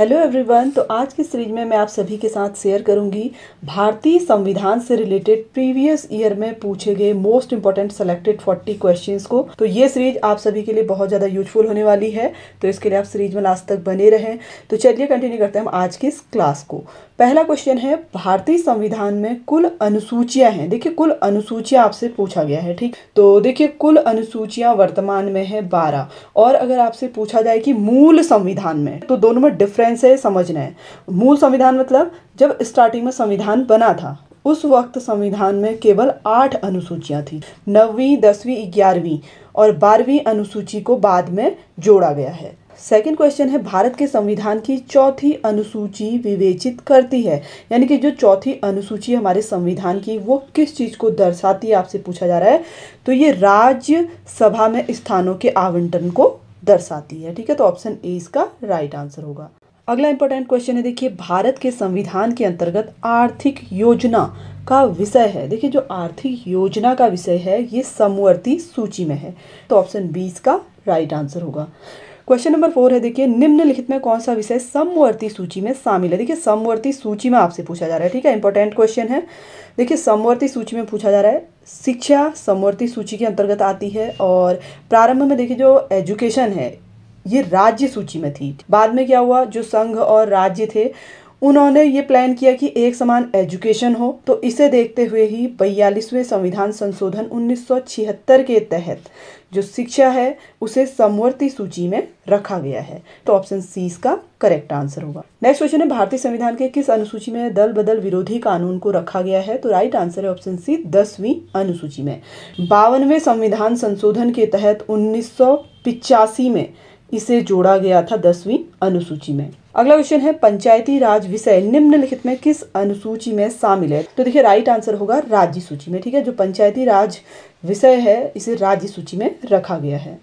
Hello everyone. तो आज की सीरीज में मैं आप सभी के साथ शेयर करूंगी भारतीय संविधान से रिलेटेड प्रीवियस ईयर में पूछे गए मोस्ट इंपॉर्टेंट सेलेक्टेड 40 क्वेश्चंस को। तो ये सीरीज आप सभी के लिए बहुत ज़्यादा यूजफुल होने वाली है, तो इसके लिए आप सीरीज में लास्ट तक बने रहें। तो चलिए कंटिन्यू करते हैं हम आज की इस क्लास को। पहला क्वेश्चन है, भारतीय संविधान में कुल अनुसूचियां हैं। देखिए कुल अनुसूचियां आपसे पूछा गया है, ठीक। तो देखिए कुल अनुसूचियां वर्तमान में है 12, और अगर आपसे पूछा जाए कि मूल संविधान में, तो दोनों में डिफरेंस है, समझना है। मूल संविधान मतलब जब स्टार्टिंग में संविधान बना था उस वक्त संविधान में केवल 8 अनुसूचियां थी। 9वीं 10वीं 11वीं और 12वीं अनुसूची को बाद में जोड़ा गया है। सेकंड क्वेश्चन है, भारत के संविधान की चौथी अनुसूची विवेचित करती है, यानी कि जो चौथी अनुसूची हमारे संविधान की वो किस चीज को दर्शाती है, आपसे पूछा जा रहा है। तो ये राज्य सभा में स्थानों के आवंटन को दर्शाती है, ठीक है। तो ऑप्शन ए इसका राइट आंसर होगा। अगला इंपॉर्टेंट क्वेश्चन है, देखिए भारत के संविधान के अंतर्गत आर्थिक योजना का विषय है। देखिए जो आर्थिक योजना का विषय है ये समवर्ती सूची में है, तो ऑप्शन बी इसका राइट आंसर होगा। क्वेश्चन नंबर 4 है, देखिए निम्नलिखित में कौन सा विषय समवर्ती सूची में शामिल है। देखिए समवर्ती सूची में आपसे पूछा जा रहा है, ठीक है। इंपॉर्टेंट क्वेश्चन है। देखिए समवर्ती सूची में पूछा जा रहा है, शिक्षा समवर्ती सूची के अंतर्गत आती है, और प्रारंभ में देखिए जो एजुकेशन है ये राज्य सूची में थी। बाद में क्या हुआ, जो संघ और राज्य थे उन्होंने ये प्लान किया कि एक समान एजुकेशन हो, तो इसे देखते हुए ही 42वें संविधान संशोधन 1976 के तहत जो शिक्षा है उसे समवर्ती सूची में रखा गया है, तो ऑप्शन सी इसका करेक्ट आंसर होगा। नेक्स्ट क्वेश्चन है, भारतीय संविधान के किस अनुसूची में दल बदल विरोधी कानून को रखा गया है। तो राइट आंसर है ऑप्शन सी 10वीं अनुसूची में। 52वें संविधान संशोधन के तहत 1985 में इसे जोड़ा गया था 10वीं अनुसूची में। अगला क्वेश्चन है, पंचायती राज विषय निम्नलिखित में किस अनुसूची में शामिल है। तो देखिए राइट आंसर होगा राज्य सूची में, ठीक है। जो पंचायती राज विषय है इसे राज्य सूची में रखा गया है।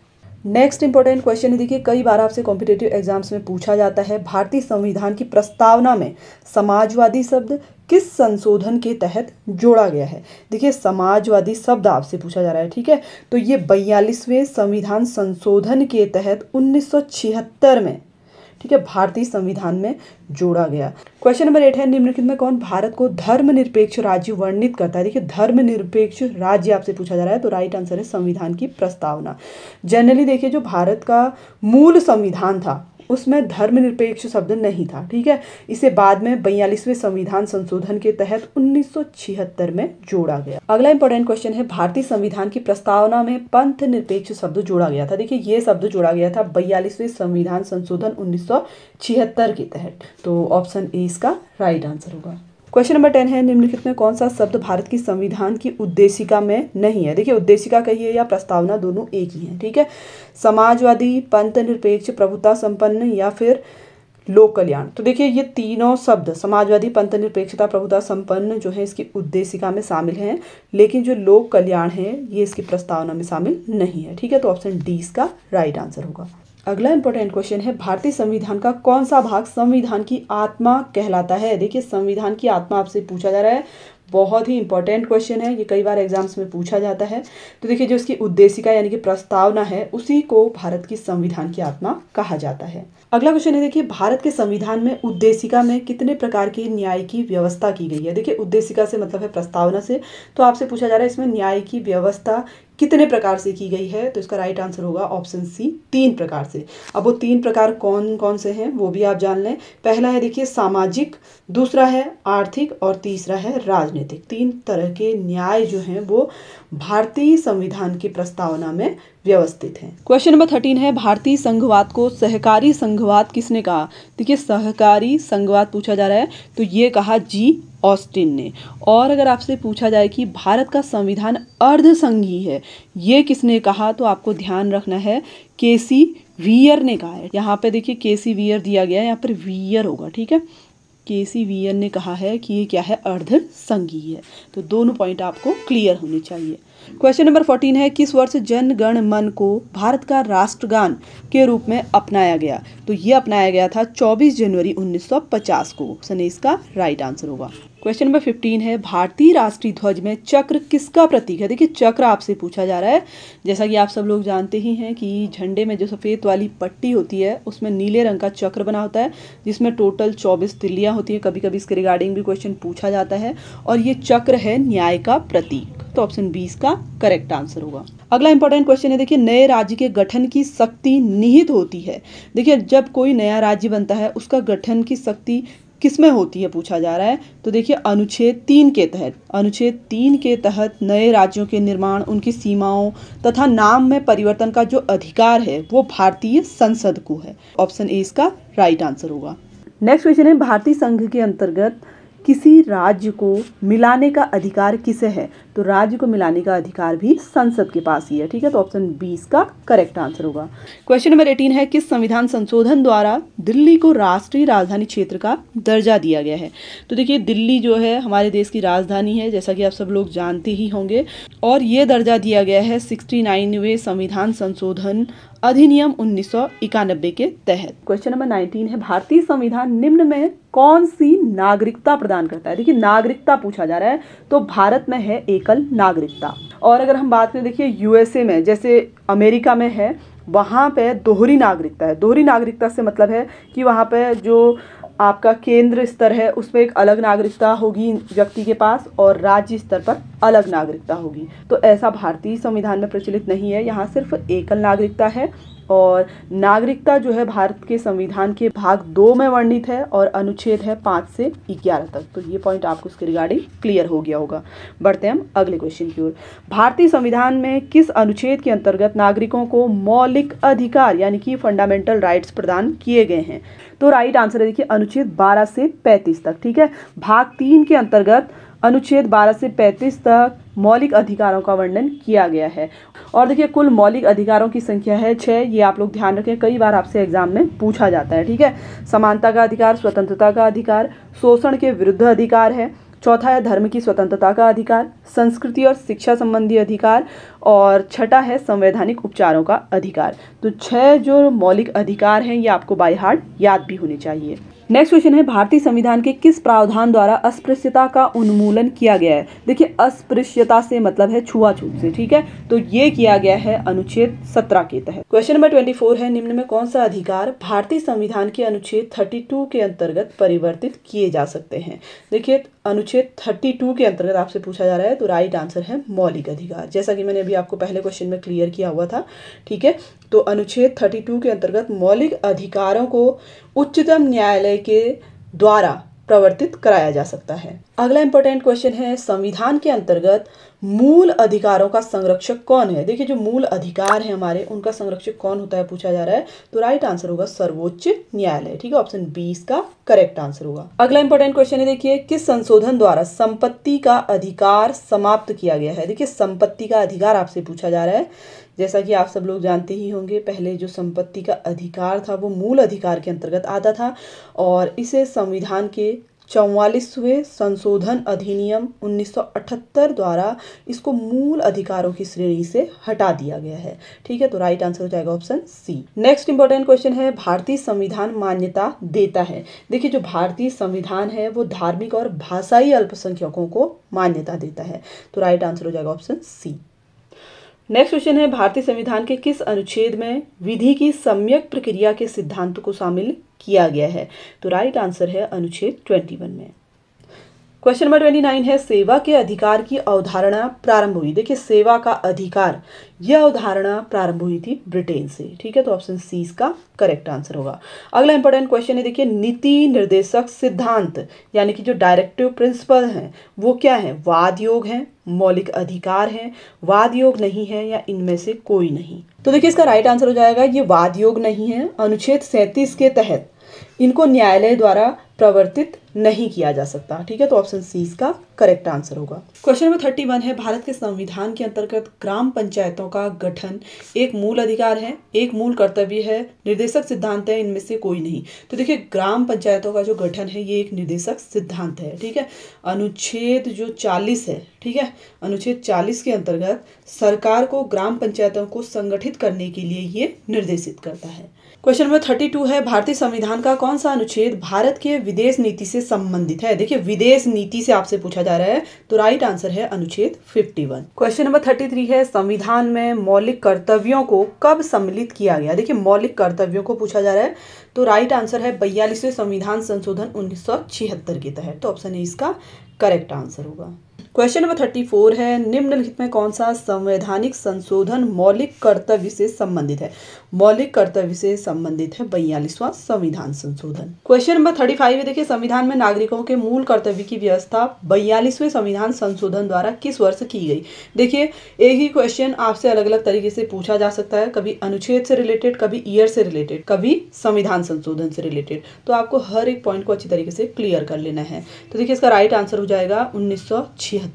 नेक्स्ट इंपॉर्टेंट क्वेश्चन है, देखिए कई बार आपसे कॉम्पिटिटिव एग्जाम्स में पूछा जाता है, भारतीय संविधान की प्रस्तावना में समाजवादी शब्द किस संशोधन के तहत जोड़ा गया है। देखिए समाजवादी शब्द आपसे पूछा जा रहा है, ठीक है। तो ये 42वें संविधान संशोधन के तहत 1976 में, ठीक है, भारतीय संविधान में जोड़ा गया। क्वेश्चन नंबर 8 है, निम्नलिखित में कौन भारत को धर्मनिरपेक्ष राज्य वर्णित करता है। देखिए धर्मनिरपेक्ष राज्य आपसे पूछा जा रहा है, तो राइट आंसर है संविधान की प्रस्तावना। जनरली देखिए जो भारत का मूल संविधान था उसमें धर्मनिरपेक्ष शब्द नहीं था, ठीक है। इसे बाद में 42वें संविधान संशोधन के तहत 1976 में जोड़ा गया। अगला इंपॉर्टेंट क्वेश्चन है, भारतीय संविधान की प्रस्तावना में पंथ निरपेक्ष शब्द जोड़ा गया था। देखिए ये शब्द जोड़ा गया था 42वें संविधान संशोधन 1976 के तहत, तो ऑप्शन ए इसका राइट आंसर होगा। क्वेश्चन नंबर 10 है, निम्नलिखित में कौन सा शब्द भारत की संविधान की उद्देशिका में नहीं है। देखिए उद्देशिका कहिए या प्रस्तावना दोनों एक ही है, ठीक है। समाजवादी, पंथ निरपेक्ष, प्रभुता संपन्न या फिर लोक कल्याण। तो देखिए ये तीनों शब्द समाजवादी, पंथ निरपेक्षता, प्रभुता संपन्न जो है इसकी उद्देशिका में शामिल हैं, लेकिन जो लोक कल्याण है ये इसकी प्रस्तावना में शामिल नहीं है, ठीक है। तो ऑप्शन डी इसका राइट आंसर होगा। अगला इंपॉर्टेंट क्वेश्चन है, भारतीय संविधान का कौन सा भाग संविधान की आत्मा कहलाता है। देखिए संविधान की आत्मा आपसे पूछा जा रहा है, बहुत ही इंपॉर्टेंट क्वेश्चन है, ये कई बार एग्जाम्स में पूछा जाता है। तो देखिए जो इसकी उद्देशिका यानी कि प्रस्तावना है उसी को भारत की संविधान की आत्मा कहा जाता है। अगला क्वेश्चन है, देखिए भारत के संविधान में उद्देशिका में कितने प्रकार की न्याय की व्यवस्था की गई है। देखिए उद्देशिका से मतलब है प्रस्तावना से, तो आपसे पूछा जा रहा है इसमें न्याय की व्यवस्था कितने प्रकार से की गई है। तो इसका राइट आंसर होगा ऑप्शन सी 3 प्रकार से। अब वो 3 प्रकार कौन कौन से हैं वो भी आप जान लें। पहला है देखिए सामाजिक, दूसरा है आर्थिक और तीसरा है राजनीतिक। 3 तरह के न्याय जो हैं वो भारतीय संविधान की प्रस्तावना में व्यवस्थित हैं। क्वेश्चन नंबर 13 है, भारतीय संघवाद को सहकारी संघवाद किसने कहा। देखिए सहकारी संघवाद पूछा जा रहा है, तो ये कहा जी ऑस्टिन ने। और अगर आपसे पूछा जाए कि भारत का संविधान अर्धसंघीय है ये किसने कहा, तो आपको ध्यान रखना है केसी वीयर ने कहा है। यहाँ पे देखिए केसी वीयर दिया गया है, यहाँ पर वीयर होगा, ठीक है। केसी वीयर ने कहा है कि ये क्या है, अर्धसंघीय है। तो दोनों पॉइंट आपको क्लियर होने चाहिए। क्वेश्चन नंबर 14 है, किस वर्ष जन गण मन को भारत का राष्ट्रगान के रूप में अपनाया गया? तो ये अपनाया गया था 24 जनवरी 1950 को। ऑप्शन ए इसका राइट आंसर होगा। क्वेश्चन नंबर 15 है, भारतीय राष्ट्रीय ध्वज में चक्र किसका प्रतीक है? देखिए चक्र आपसे पूछा जा रहा है। जैसा कि आप सब लोग जानते ही हैं कि झंडे में जो सफ़ेद वाली पट्टी होती है उसमें नीले रंग का चक्र बना होता है, जिसमें टोटल 24 तिल्लियाँ होती हैं। कभी कभी इसके रिगार्डिंग भी क्वेश्चन पूछा जाता है, और ये चक्र है न्याय का प्रतीक। तो ऑप्शन बी इसका करेक्ट आंसर होगा। अगला इंपॉर्टेंट क्वेश्चन है, देखिए नए राज्य के गठन की शक्ति निहित होती है। देखिए जब कोई नया राज्य बनता है उसका गठन की शक्ति किसमें होती है पूछा जा रहा है। तो देखिए अनुच्छेद 3 के तहत नए राज्यों के निर्माण, उनकी सीमाओं तथा नाम में परिवर्तन का जो अधिकार है वो भारतीय संसद को है। ऑप्शन ए इसका राइट आंसर होगा। नेक्स्ट क्वेश्चन है, भारतीय संघ के अंतर्गत किसी राज्य को मिलाने का अधिकार किसे है? तो राज्य को मिलाने का अधिकार भी संसद के पास ही है। ठीक है, तो ऑप्शन बी इसका करेक्ट आंसर होगा। क्वेश्चन नंबर 18 है, किस संविधान संशोधन द्वारा दिल्ली को राष्ट्रीय राजधानी क्षेत्र का दर्जा दिया गया है? तो देखिए दिल्ली जो है हमारे देश की राजधानी है, जैसा कि आप सब लोग जानते ही होंगे, और ये दर्जा दिया गया है 69वें संविधान संशोधन अधिनियम 1991 के तहत। क्वेश्चन नंबर 19 है, भारतीय संविधान निम्न में कौन सी नागरिकता प्रदान करता है? देखिए नागरिकता पूछा जा रहा है, तो भारत में है एकल नागरिकता। और अगर हम बात करें देखिए यूएसए में, जैसे अमेरिका में है, वहाँ पे दोहरी नागरिकता है। दोहरी नागरिकता से मतलब है कि वहाँ पे जो आपका केंद्र स्तर है उसमें एक अलग नागरिकता होगी व्यक्ति के पास, और राज्य स्तर पर अलग नागरिकता होगी। तो ऐसा भारतीय संविधान में प्रचलित नहीं है, यहाँ सिर्फ एकल नागरिकता है। और नागरिकता जो है भारत के संविधान के भाग 2 में वर्णित है, और अनुच्छेद है 5 से 11 तक। तो ये पॉइंट आपको इसके रिगार्डिंग क्लियर हो गया होगा। बढ़ते हैं हम अगले क्वेश्चन की ओर। भारतीय संविधान में किस अनुच्छेद के अंतर्गत नागरिकों को मौलिक अधिकार यानी कि फंडामेंटल राइट्स प्रदान किए गए हैं? तो राइट आंसर है देखिए अनुच्छेद 12 से 35 तक। ठीक है, भाग 3 के अंतर्गत अनुच्छेद 12 से 35 तक मौलिक अधिकारों का वर्णन किया गया है। और देखिए कुल मौलिक अधिकारों की संख्या है 6। ये आप लोग ध्यान रखें, कई बार आपसे एग्जाम में पूछा जाता है। ठीक है, समानता का अधिकार, स्वतंत्रता का अधिकार, शोषण के विरुद्ध अधिकार है, चौथा है धर्म की स्वतंत्रता का अधिकार, संस्कृति और शिक्षा संबंधी अधिकार, और छठा है संवैधानिक उपचारों का अधिकार। तो 6 जो मौलिक अधिकार हैं ये आपको बाय हार्ट याद भी होने चाहिए। नेक्स्ट क्वेश्चन है, भारतीय संविधान के किस प्रावधान द्वारा अस्पृश्यता का उन्मूलन किया गया है? देखिए अस्पृश्यता से मतलब है छुआछूत से। ठीक है, तो ये किया गया है अनुच्छेद 17 के तहत। क्वेश्चन नंबर 24 है, निम्न में कौन सा अधिकार भारतीय संविधान के अनुच्छेद 32 के अंतर्गत परिवर्तित किए जा सकते हैं? देखिए अनुच्छेद 32 के अंतर्गत आपसे पूछा जा रहा है, तो राइट आंसर है मौलिक अधिकार, जैसा कि मैंने अभी आपको पहले क्वेश्चन में क्लियर किया हुआ था। ठीक है, तो अनुच्छेद 32 के अंतर्गत मौलिक अधिकारों को उच्चतम न्यायालय के द्वारा प्रवर्तित कराया जा सकता है। अगला इंपॉर्टेंट क्वेश्चन है, संविधान के अंतर्गत मूल अधिकारों का संरक्षक कौन है? देखिए जो मूल अधिकार है हमारे, उनका संरक्षक कौन होता है पूछा जा रहा है, तो राइट आंसर होगा सर्वोच्च न्यायालय। ठीक है, ऑप्शन बी इसका करेक्ट आंसर होगा। अगला इंपॉर्टेंट क्वेश्चन है, देखिए किस संशोधन द्वारा संपत्ति का अधिकार समाप्त किया गया है? देखिए संपत्ति का अधिकार आपसे पूछा जा रहा है, जैसा कि आप सब लोग जानते ही होंगे, पहले जो संपत्ति का अधिकार था वो मूल अधिकार के अंतर्गत आता था, और इसे संविधान के 44वें संशोधन अधिनियम 1978 द्वारा इसको मूल अधिकारों की श्रेणी से हटा दिया गया है। ठीक है, तो राइट आंसर हो जाएगा option C. Next important question है, भारतीय संविधान मान्यता देता है? देखिए जो भारतीय संविधान है वो धार्मिक और भाषाई अल्पसंख्यकों को मान्यता देता है, तो राइट आंसर हो जाएगा ऑप्शन सी। नेक्स्ट क्वेश्चन है, भारतीय संविधान के किस अनुच्छेद में विधि की सम्यक प्रक्रिया के सिद्धांत को शामिल किया गया है? तो राइट आंसर है अनुच्छेद 21 में। क्वेश्चन नंबर 29 है, सेवा के अधिकार की अवधारणा प्रारंभ हुई? देखिए सेवा का अधिकार यह अवधारणा प्रारंभ हुई थी ब्रिटेन से। ठीक है, तो ऑप्शन सी इसका करेक्ट आंसर होगा। अगला इंपॉर्टेंट क्वेश्चन है, देखिए नीति निर्देशक सिद्धांत यानी कि जो डायरेक्टिव प्रिंसिपल हैं वो क्या है? वाद योग है, मौलिक अधिकार है, वाद योग नहीं है, या इनमें से कोई नहीं? तो देखिए इसका राइट आंसर हो जाएगा ये वाद योग नहीं है। अनुच्छेद 37 के तहत इनको न्यायालय द्वारा प्रवर्तित नहीं किया जा सकता। ठीक है, तो ऑप्शन सी इसका करेक्ट आंसर होगा। क्वेश्चन नंबर 31 है, भारत के संविधान के अंतर्गत ग्राम पंचायतों का गठन एक मूल अधिकार है, एक मूल कर्तव्य है, निर्देशक सिद्धांत है, इनमें से कोई नहीं। तो देखिए, ग्राम पंचायतों का जो गठन है ये एक निर्देशक सिद्धांत है। ठीक है, अनुच्छेद जो 40 है, ठीक है, अनुच्छेद 40 के अंतर्गत सरकार को ग्राम पंचायतों को संगठित करने के लिए ये निर्देशित करता है। क्वेश्चन नंबर 32 है, भारतीय संविधान का कौन सा अनुच्छेद भारत के विदेश नीति से संबंधित है? देखिए, विदेश नीति से आपसे पूछा जा रहा है, तो राइट आंसर है अनुच्छेद 51। क्वेश्चन नंबर 33 है, संविधान में मौलिक कर्तव्यों को कब सम्मिलित किया गया? देखिए, मौलिक कर्तव्यों को पूछा जा रहा है, तो राइट आंसर है 42वें संविधान संशोधन 1976 के तहत। तो ऑप्शन ए इसका करेक्ट आंसर होगा। क्वेश्चन नंबर 34 है, निम्नलिखित में कौन सा संवैधानिक संशोधन मौलिक कर्तव्य से संबंधित है? मौलिक कर्तव्य से संबंधित है 42वां संविधान संशोधन। क्वेश्चन नंबर 35 है, देखिए, संविधान में नागरिकों के मूल कर्तव्य की व्यवस्था 42वें संविधान संशोधन द्वारा किस वर्ष की गई? देखिए, एक ही क्वेश्चन आपसे अलग अलग तरीके से पूछा जा सकता है, कभी अनुच्छेद से रिलेटेड, कभी ईयर से रिलेटेड, कभी संविधान संशोधन से रिलेटेड। तो आपको हर एक पॉइंट को अच्छी तरीके से क्लियर कर लेना है। तो देखिए, इसका राइट आंसर हो जाएगा 1976।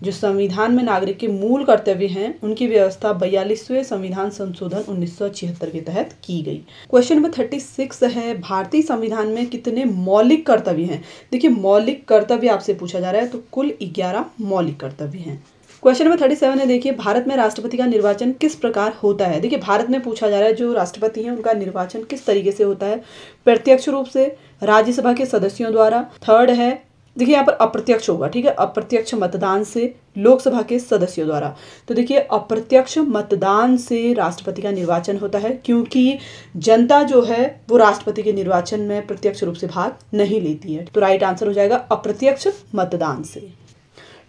जो संविधान में नागरिक के मूल कर्तव्य हैं उनकी व्यवस्था 42वें संविधान संशोधन 1976 के तहत की गई। क्वेश्चन नंबर 36 है, भारतीय संविधान में कितने मौलिक कर्तव्य हैं? देखिए, मौलिक कर्तव्य आपसे पूछा जा रहा है, तो कुल 11 मौलिक कर्तव्य हैं। क्वेश्चन नंबर 37 है, देखिए, भारत में राष्ट्रपति का निर्वाचन किस प्रकार होता है? देखिए, भारत में पूछा जा रहा है जो राष्ट्रपति हैं उनका निर्वाचन किस तरीके से होता है? प्रत्यक्ष रूप से, राज्यसभा के सदस्यों द्वारा। थर्ड है, देखिए, यहाँ पर अप्रत्यक्ष होगा। ठीक है, अप्रत्यक्ष मतदान से, लोकसभा के सदस्यों द्वारा। तो देखिए, अप्रत्यक्ष मतदान से राष्ट्रपति का निर्वाचन होता है, क्योंकि जनता जो है वो राष्ट्रपति के निर्वाचन में प्रत्यक्ष रूप से भाग नहीं लेती है। तो राइट आंसर हो जाएगा अप्रत्यक्ष मतदान से।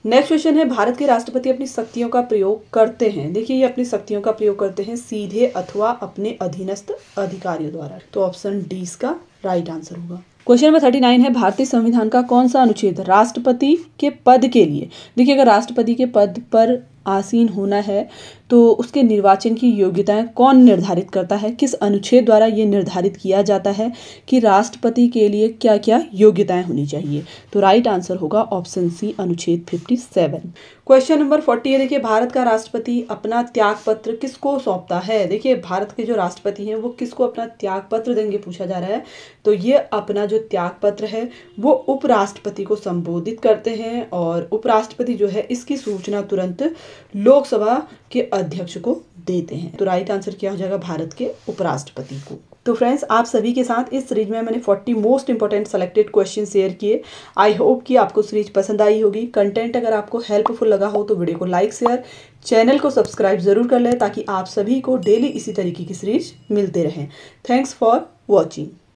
नेक्स्ट क्वेश्चन है, भारत के राष्ट्रपति अपनी शक्तियों का प्रयोग करते हैं? देखिए, ये अपनी शक्तियों का प्रयोग करते हैं सीधे अथवा अपने अधीनस्थ अधिकारियों द्वारा। तो ऑप्शन डी इसका राइट आंसर होगा। क्वेश्चन नंबर 39 है, भारतीय संविधान का कौन सा अनुच्छेद राष्ट्रपति के पद के लिए? देखिए, अगर राष्ट्रपति के पद पर आसीन होना है तो उसके निर्वाचन की योग्यताएं कौन निर्धारित करता है? किस अनुच्छेद द्वारा ये निर्धारित किया जाता है कि राष्ट्रपति के लिए क्या क्या योग्यताएं होनी चाहिए? तो राइट आंसर होगा ऑप्शन सी अनुच्छेद 57। क्वेश्चन नंबर 40 है, देखिए, भारत का राष्ट्रपति अपना त्याग पत्र किसको सौंपता है? देखिए, भारत के जो राष्ट्रपति हैं वो किसको अपना त्याग पत्र देंगे पूछा जा रहा है। तो ये अपना जो त्याग पत्र है वो उपराष्ट्रपति को संबोधित करते हैं, और उपराष्ट्रपति जो है इसकी सूचना तुरंत लोकसभा के अध्यक्ष को देते हैं। तो राइट आंसर क्या हो जाएगा? भारत के उपराष्ट्रपति को। तो फ्रेंड्स, आप सभी के साथ इस सीरीज में मैंने 40 most important selected question share किए। आई होप कि आपको सीरीज पसंद आई होगी। कंटेंट अगर आपको हेल्पफुल लगा हो तो वीडियो को लाइक, शेयर, चैनल को सब्सक्राइब जरूर कर लें, ताकि आप सभी को डेली इसी तरीके की सीरीज मिलते रहें। Thanks for watching.